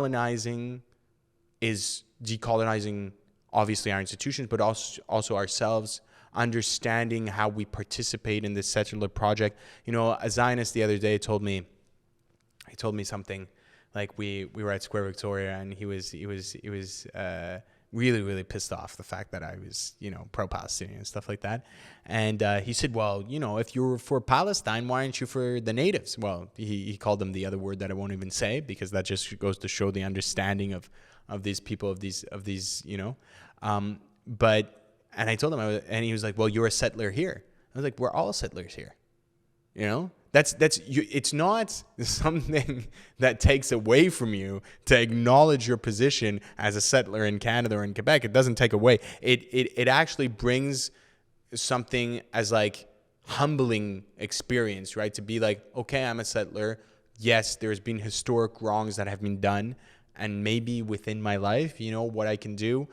Colonizing is decolonizing, obviously, our institutions, but also ourselves, understanding how we participate in this settler project. You know, a Zionist the other day told me something like we were at Square Victoria, and he was really, really pissed off the fact that I was, you know, pro-Palestinian and stuff like that. And he said, well, you know, if you're for Palestine, why aren't you for the natives? Well, he called them the other word that I won't even say, because that just goes to show the understanding of these people, of these, you know. And I told him, and he was like, well, you're a settler here. I was like, we're all settlers here. You know, it's not something that takes away from you to acknowledge your position as a settler in Canada or in Quebec. It doesn't take away. It actually brings something as like humbling experience, right? To be like, okay, I'm a settler. Yes, there's been historic wrongs that have been done. And maybe within my life, you know, what I can do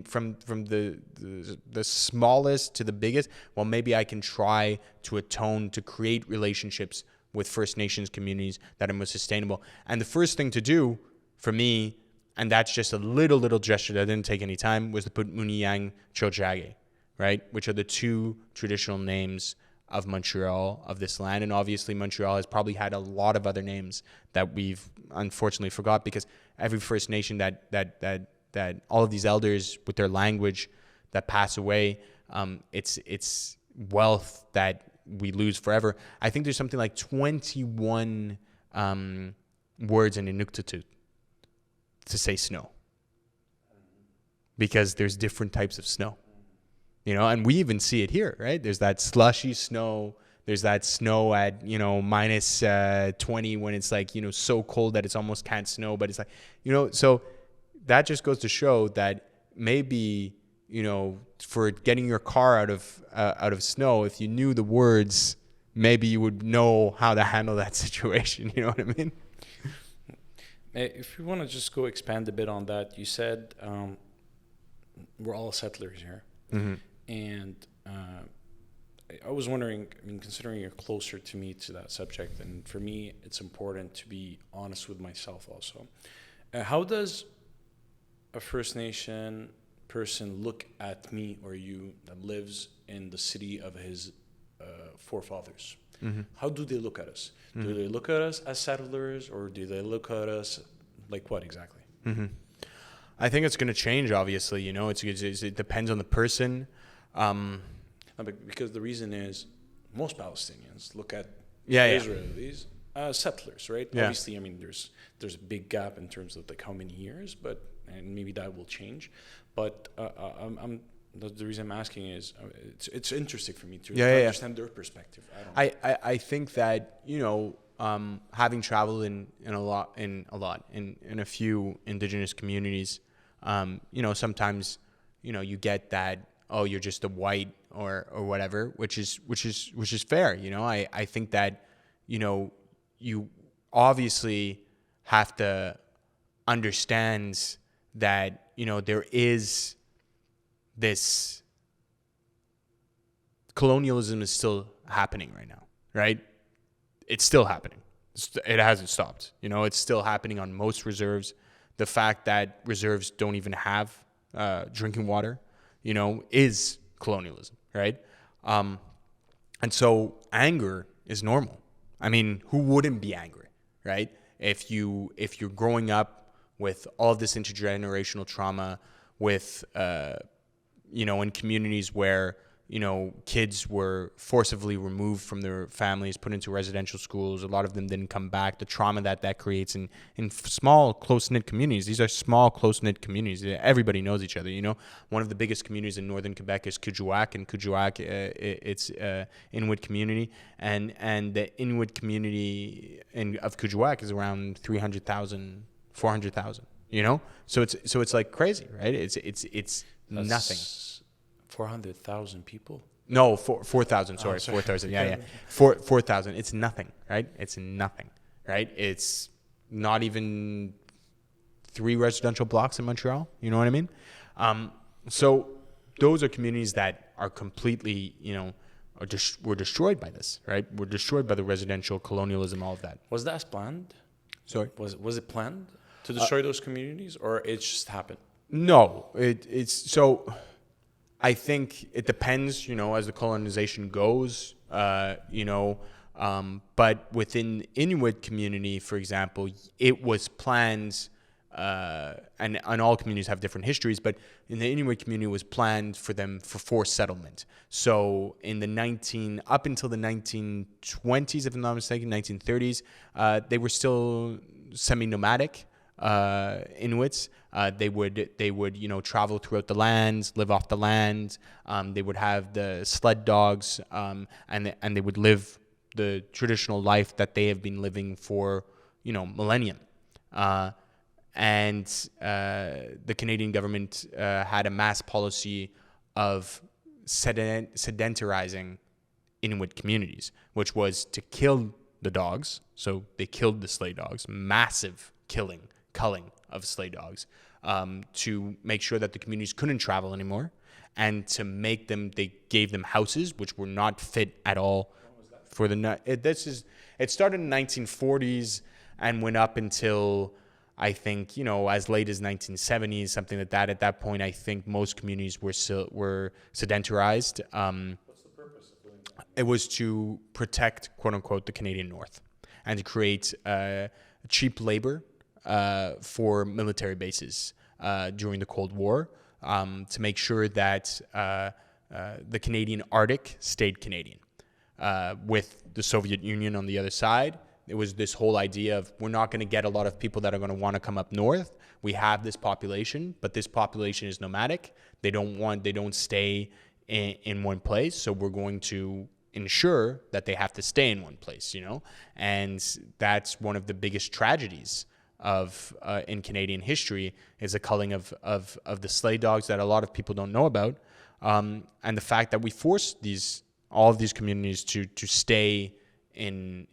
from the smallest to the biggest, well, maybe I can try to atone, to create relationships with First Nations communities that are more sustainable. And the first thing to do for me, and that's just a little gesture that didn't take any time, was to put Muniyang Chojage, right? Which are the two traditional names of Montreal, of this land. And obviously Montreal has probably had a lot of other names that we've unfortunately forgot, because every First Nation that all of these elders with their language that pass away, it's wealth that we lose forever. I think there's something like 21 words in Inuktitut to say snow, because there's different types of snow. You know, and we even see it here, right? There's that slushy snow. There's that snow at, you know, minus 20 when it's like, you know, so cold that it's almost can't snow. But it's like, you know, so that just goes to show that maybe, you know, for getting your car out of snow, if you knew the words, maybe you would know how to handle that situation. You know what I mean? If you want to just go expand a bit on that, you said we're all settlers here. Mm-hmm. And I was wondering, I mean, considering you're closer to me to that subject, and for me, it's important to be honest with myself also. How does a First Nation person look at me or you that lives in the city of his forefathers? Mm-hmm. How do they look at us? Mm-hmm. Do they look at us as settlers, or do they look at us like what exactly? Mm-hmm. I think it's going to change, obviously. You know, it depends on the person. Because the reason is most Palestinians look at Israelis as settlers, right? Yeah. Obviously, I mean, there's a big gap in terms of like how many years, and maybe that will change. But the reason I'm asking is it's interesting for me to understand their perspective. I think that, you know, having traveled in a few Indigenous communities, you know, sometimes, you know, you get that, oh, you're just a white or whatever, which is fair. You know, I think that, you know, you obviously have to understand that, you know, there is this colonialism is still happening right now, right? It's still happening. It hasn't stopped. You know, it's still happening on most reserves. The fact that reserves don't even have drinking water, you know, is colonialism, right? And so anger is normal. I mean, who wouldn't be angry, right? If you're growing up with all of this intergenerational trauma, with you know, in communities where, you know, kids were forcibly removed from their families, put into residential schools. A lot of them didn't come back. The trauma that creates in small, close-knit communities. These are small, close-knit communities. Everybody knows each other, you know. One of the biggest communities in northern Quebec is Kuujjuaq. And Kuujjuaq, it's Inuit community. And the Inuit community of Kuujjuaq is around 300,000, 400,000, you know. So it's like crazy, right? It's nothing. 400,000 people? No, 4,000. Sorry, 4,000. Yeah. 4,000. It's nothing, right? It's nothing, right? It's not even 3 residential blocks in Montreal. You know what I mean? So those are communities that are completely, you know, were destroyed by this, right? Were destroyed by the residential colonialism, all of that. Was that planned? Sorry? Was it planned to destroy those communities, or it just happened? No, it's so. I think it depends, as the colonization goes, but within Inuit community, for example, it was planned, and all communities have different histories, but in the Inuit community, it was planned for them for forced settlement. So up until the 1920s, if I'm not mistaken, 1930s, they were still semi-nomadic. Inuits. They would travel throughout the lands, live off the land. They would have the sled dogs, and they would live the traditional life that they have been living for millennium. And the Canadian government had a mass policy of sedentarizing Inuit communities, which was to kill the dogs. So they killed the sleigh dogs, massive culling of sleigh dogs, to make sure that the communities couldn't travel anymore, and to make them, they gave them houses which were not fit at all for the. It started in the 1940s and went up until I think as late as 1970s, something like that. At that point, I think most communities were sedentarized. What's the purpose of doing that? It was to protect, quote unquote, the Canadian North, and to create cheap labor for military bases during the Cold War, to make sure that the Canadian Arctic stayed Canadian. With the Soviet Union on the other side, it was this whole idea of, we're not going to get a lot of people that are going to want to come up north. We have this population, but this population is nomadic. They don't stay in one place. So we're going to ensure that they have to stay in one place, and that's one of the biggest tragedies of in Canadian history, is the culling of the sleigh dogs that a lot of people don't know about, and the fact that we forced all of these communities to stay in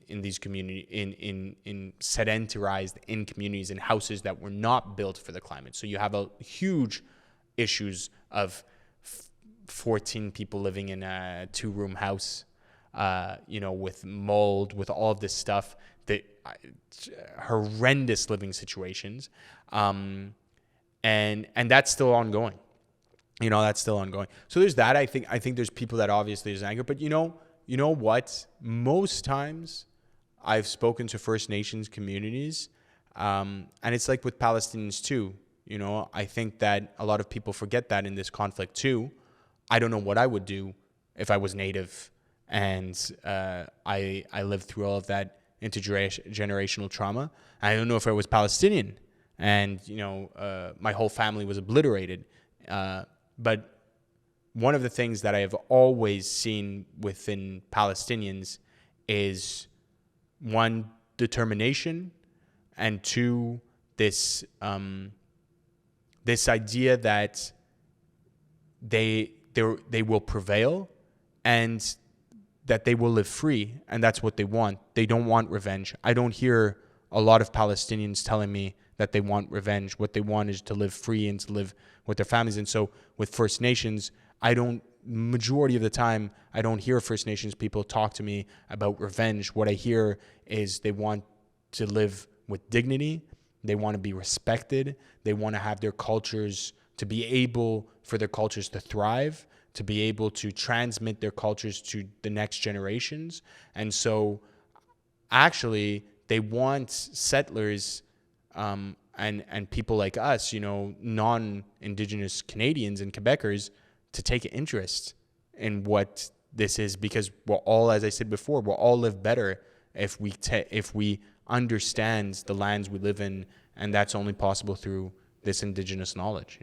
these communities, in sedentarized in communities, in houses that were not built for the climate. So you have a huge issues of 14 people living in a 2-room house, with mold, with all of this stuff, horrendous living situations, and that's still ongoing. That's still ongoing. So there's that. I think there's people that obviously is anger, but you know what? Most times I've spoken to First Nations communities, and it's like with Palestinians too. I think that a lot of people forget that in this conflict too. I don't know what I would do if I was Native and I lived through all of that intergenerational trauma. I don't know if I was Palestinian and my whole family was obliterated. But one of the things that I have always seen within Palestinians is, one, determination, and two, this idea that they will prevail and that they will live free, and that's what they want. They don't want revenge. I don't hear a lot of Palestinians telling me that they want revenge. What they want is to live free and to live with their families. And so with First Nations, majority of the time, I don't hear First Nations people talk to me about revenge. What I hear is they want to live with dignity. They want to be respected. They want to have their cultures, to be able for their cultures to thrive, to be able to transmit their cultures to the next generations. And so actually they want settlers and people like us, non-Indigenous Canadians and Quebecers, to take an interest in what this is, because we'll all, as I said before, we'll all live better if we understand the lands we live in, and that's only possible through this Indigenous knowledge,